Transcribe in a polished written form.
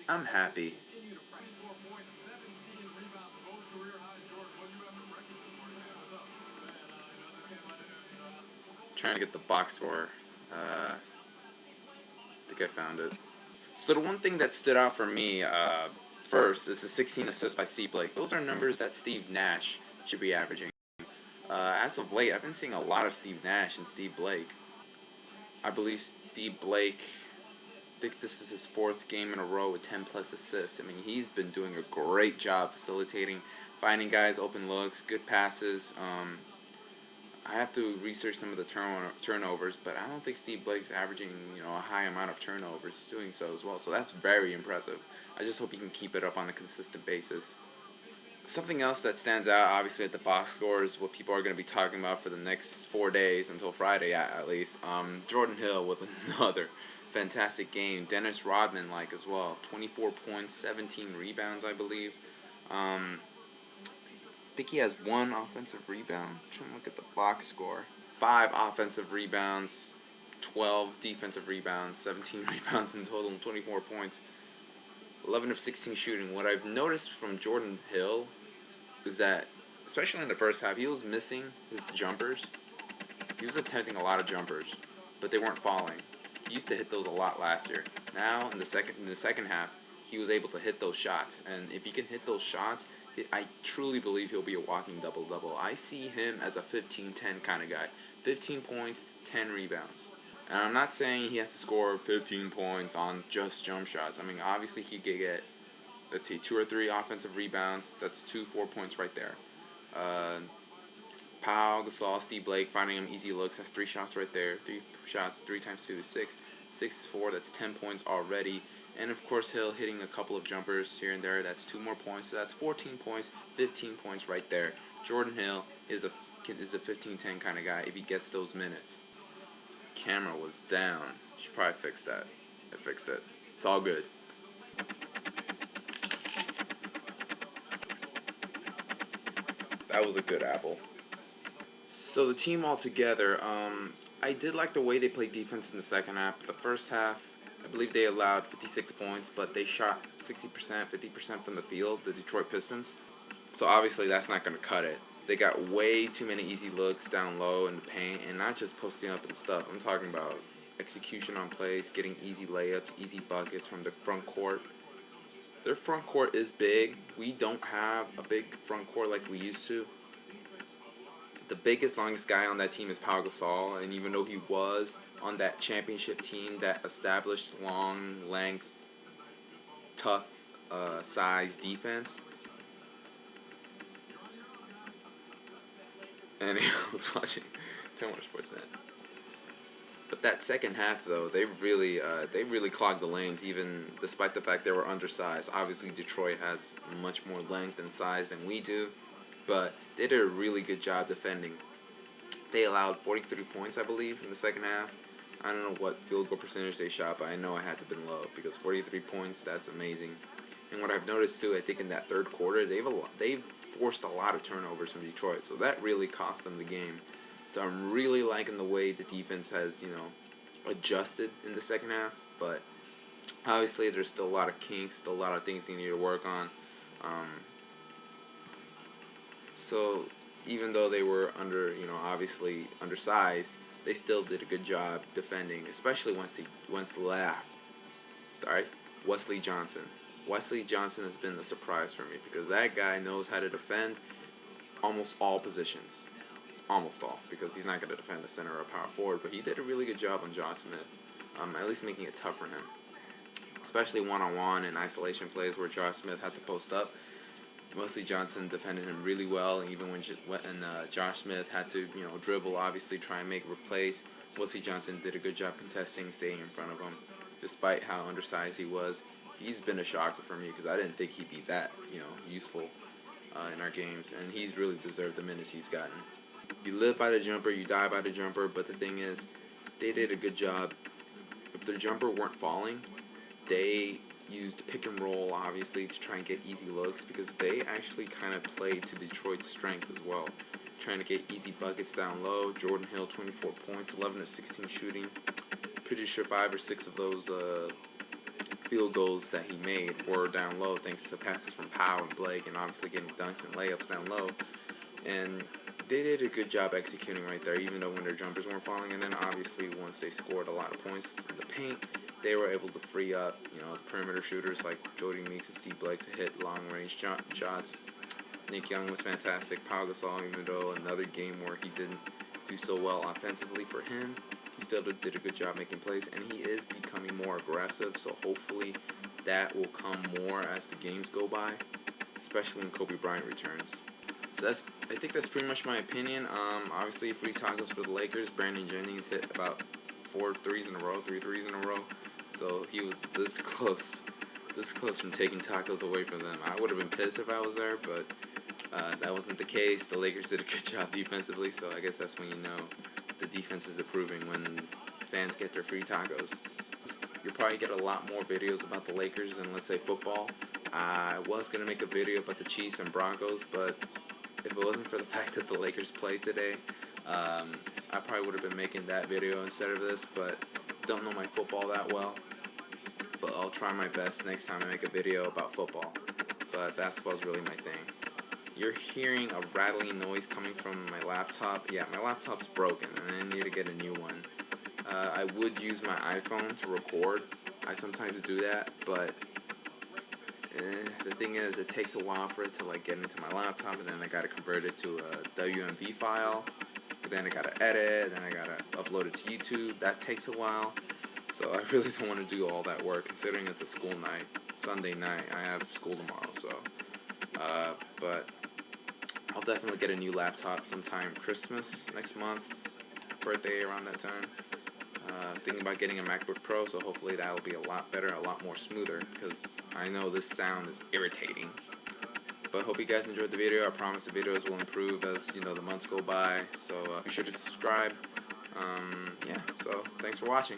I'm happy. Trying to get the box score. I think I found it. So the one thing that stood out for me first is the 16 assists by Steve Blake. Those are numbers that Steve Nash should be averaging. As of late, I've been seeing a lot of Steve Nash and Steve Blake. I believe Steve Blake, I think this is his fourth game in a row with 10 plus assists. I mean, he's been doing a great job facilitating, finding guys open looks, good passes. I have to research some of the turnovers, but I don't think Steve Blake's averaging a high amount of turnovers doing so as well. So that's very impressive. I just hope he can keep it up on a consistent basis. Something else that stands out, obviously, at the box score is what people are going to be talking about for the next 4 days until Friday, at least. Jordan Hill with another fantastic game. Dennis Rodman like as well. 24 points, 17 rebounds, I believe. I think he has one offensive rebound. I'm trying to look at the box score. 5 offensive rebounds, 12 defensive rebounds, 17 rebounds in total, and 24 points. 11 of 16 shooting. What I've noticed from Jordan Hill is that, especially in the first half, he was missing his jumpers. He was attempting a lot of jumpers, but they weren't falling. He used to hit those a lot last year. Now, in the second half, he was able to hit those shots. And if he can hit those shots, I truly believe he'll be a walking double-double. I see him as a 15-10 kind of guy. 15 points, 10 rebounds. And I'm not saying he has to score 15 points on just jump shots. I mean, obviously he could get, let's see, 2 or 3 offensive rebounds. That's 4 points right there. Powell, Gasol, Steve Blake, finding him easy looks. That's 3 shots right there. 3 shots, 3 times 2 is 6. 6-4, that's 10 points already. And of course Hill hitting a couple of jumpers here and there. That's 2 more points. So that's 14 points, 15 points right there. Jordan Hill is a 15-10 kind of guy if he gets those minutes. Camera was down. Should probably fix that. I fixed it. It's all good. That was a good apple. So the team altogether, I did like the way they played defense in the second half. The first half, I believe they allowed 56 points, but they shot 60%, 50% from the field, the Detroit Pistons. So obviously that's not going to cut it. They got way too many easy looks down low in the paint, and not just posting up and stuff. I'm talking about execution on plays, getting easy layups, easy buckets from the front court. Their front court is big. We don't have a big front court like we used to. The biggest, longest guy on that team is Pau Gasol, and even though he was on that championship team that established long, length, tough, size defense, and I was watching too much Sportsnet. But that second half, though, they really clogged the lanes, even despite the fact they were undersized. Obviously, Detroit has much more length and size than we do, but they did a really good job defending. They allowed 43 points, I believe, in the second half. I don't know what field goal percentage they shot, but I know I had to have been low because 43 points, that's amazing. And what I've noticed too, I think in that third quarter, they've forced a lot of turnovers from Detroit, so that really cost them the game. So I'm really liking the way the defense has, adjusted in the second half. But obviously, there's still a lot of kinks, still a lot of things they need to work on. So even though they were obviously undersized, they still did a good job defending, especially Wesley Johnson. Wesley Johnson has been the surprise for me because that guy knows how to defend almost all positions. Almost all, because he's not going to defend the center or power forward, but he did a really good job on Josh Smith, at least making it tough for him, especially one-on-one and isolation plays where Josh Smith had to post up. Wesley Johnson defended him really well, and even when Josh Smith had to, dribble, obviously try and make plays, Wesley Johnson did a good job contesting, staying in front of him, despite how undersized he was. He's been a shocker for me because I didn't think he'd be that, useful in our games, and he's really deserved the minutes he's gotten. You live by the jumper, you die by the jumper, but the thing is, they did a good job. If their jumper weren't falling, they used pick and roll, obviously, to try and get easy looks because they actually kind of played to Detroit's strength as well, trying to get easy buckets down low. Jordan Hill, 24 points, 11 of 16 shooting. Pretty sure 5 or 6 of those field goals that he made were down low thanks to passes from Powell and Blake, and obviously getting dunks and layups down low. And they did a good job executing right there, even though when their jumpers weren't falling. And then obviously once they scored a lot of points in the paint, they were able to free up, the perimeter shooters like Jody Meeks and Steve Blake to hit long-range shots. Nick Young was fantastic. Pau Gasol, even though another game where he didn't do so well offensively for him, he still did a good job making plays, and he is becoming more aggressive. So hopefully that will come more as the games go by, especially when Kobe Bryant returns. So I think that's pretty much my opinion. Obviously free tacos for the Lakers. Brandon Jennings hit about 3 threes in a row. So he was this close from taking tacos away from them. I would have been pissed if I was there, but that wasn't the case. The Lakers did a good job defensively, so I guess that's when you know the defense is improving, when fans get their free tacos. You'll probably get a lot more videos about the Lakers than, let's say, football. I was going to make a video about the Chiefs and Broncos, but if it wasn't for the fact that the Lakers played today, I probably would have been making that video instead of this, but don't know my football that well. But I'll try my best next time I make a video about football. But basketball is really my thing. You're hearing a rattling noise coming from my laptop. Yeah, my laptop's broken and I need to get a new one. I would use my iPhone to record. I sometimes do that, but the thing is, it takes a while for it to get into my laptop, and then I gotta convert it to a WMV file. But then I gotta edit, then I gotta upload it to YouTube. That takes a while. So I really don't want to do all that work, considering it's a school night. Sunday night, I have school tomorrow, so. But I'll definitely get a new laptop sometime Christmas next month, birthday around that time. Thinking about getting a MacBook Pro, so hopefully that'll be a lot better, a lot more smoother, because I know this sound is irritating. But hope you guys enjoyed the video. I promise the videos will improve as the months go by, so be sure to subscribe. Yeah, so thanks for watching.